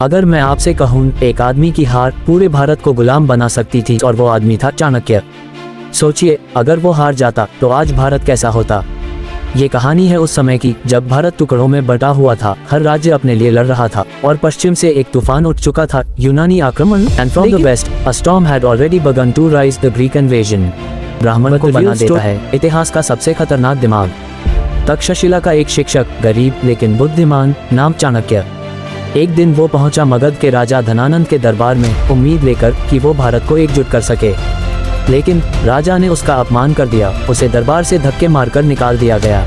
अगर मैं आपसे कहूँ एक आदमी की हार पूरे भारत को गुलाम बना सकती थी और वो आदमी था चाणक्य। सोचिए, अगर वो हार जाता तो आज भारत कैसा होता। ये कहानी है उस समय की जब भारत टुकड़ों में बटा हुआ था, हर राज्य अपने लिए लड़ रहा था और पश्चिम से एक तूफान उठ चुका था, यूनानी आक्रमण। And from the west a storm had already begun to rise, the Greek invasion. ब्राह्मण को बना देता है इतिहास का सबसे खतरनाक दिमाग। तक्षशिला का एक शिक्षक, गरीब लेकिन बुद्धिमान, नाम चाणक्य। एक दिन वो पहुंचा मगध के राजा धनानंद के दरबार में, उम्मीद लेकर कि वो भारत को एकजुट कर सके। लेकिन राजा ने उसका अपमान कर दिया, उसे दरबार से धक्के मारकर निकाल दिया गया।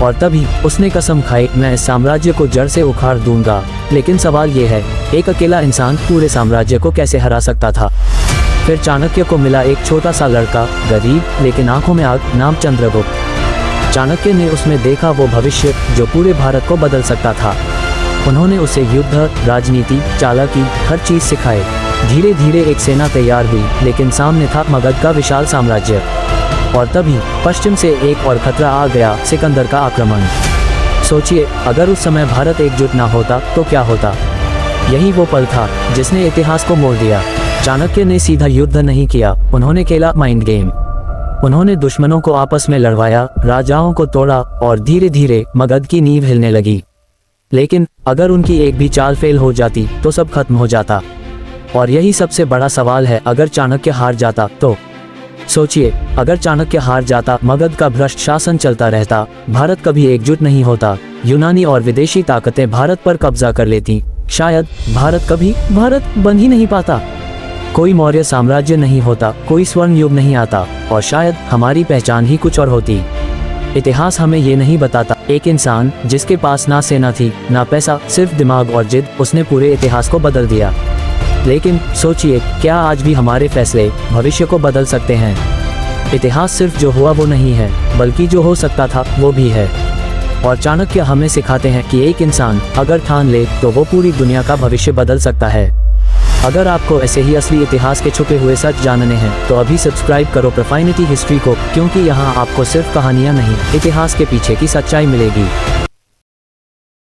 और तभी उसने कसम खाई, मैं इस साम्राज्य को जड़ से उखाड़ दूंगा। लेकिन सवाल ये है, एक अकेला इंसान पूरे साम्राज्य को कैसे हरा सकता था। फिर चाणक्य को मिला एक छोटा सा लड़का, गरीब लेकिन आंखों में आग, नाम चंद्रगुप्त। चाणक्य ने उसमें देखा वो भविष्य जो पूरे भारत को बदल सकता था। उन्होंने उसे युद्ध, राजनीति, चालाकी, हर चीज सिखाई। धीरे धीरे एक सेना तैयार हुई, लेकिन सामने था मगध का विशाल साम्राज्य। और तभी पश्चिम से एक और खतरा आ गया, सिकंदर का आक्रमण। सोचिए, अगर उस समय भारत एकजुट ना होता तो क्या होता। यही वो पल था जिसने इतिहास को मोड़ दिया। चाणक्य ने सीधा युद्ध नहीं किया, उन्होंने खेला माइंड गेम। उन्होंने दुश्मनों को आपस में लड़वाया, राजाओं को तोड़ा और धीरे धीरे मगध की नींव हिलने लगी। लेकिन अगर उनकी एक भी चाल फेल हो जाती तो सब खत्म हो जाता। और यही सबसे बड़ा सवाल है, अगर चाणक्य हार जाता तो। सोचिए, अगर चाणक्य हार जाता, मगध का भ्रष्ट शासन चलता रहता, भारत कभी एकजुट नहीं होता, यूनानी और विदेशी ताकतें भारत पर कब्जा कर लेती, शायद भारत बन ही नहीं पाता। कोई मौर्य साम्राज्य नहीं होता, कोई स्वर्ण युग नहीं आता, और शायद हमारी पहचान ही कुछ और होती। इतिहास हमें ये नहीं बताता, एक इंसान जिसके पास ना सेना थी ना पैसा, सिर्फ दिमाग और जिद, उसने पूरे इतिहास को बदल दिया। लेकिन सोचिए, क्या आज भी हमारे फैसले भविष्य को बदल सकते हैं। इतिहास सिर्फ जो हुआ वो नहीं है, बल्कि जो हो सकता था वो भी है। और चाणक्य हमें सिखाते हैं कि एक इंसान अगर ठान ले तो वो पूरी दुनिया का भविष्य बदल सकता है। अगर आपको ऐसे ही असली इतिहास के छुपे हुए सच जानने हैं तो अभी सब्सक्राइब करो प्रोफाइनिटी हिस्ट्री को, क्योंकि यहाँ आपको सिर्फ कहानियाँ नहीं, इतिहास के पीछे की सच्चाई मिलेगी।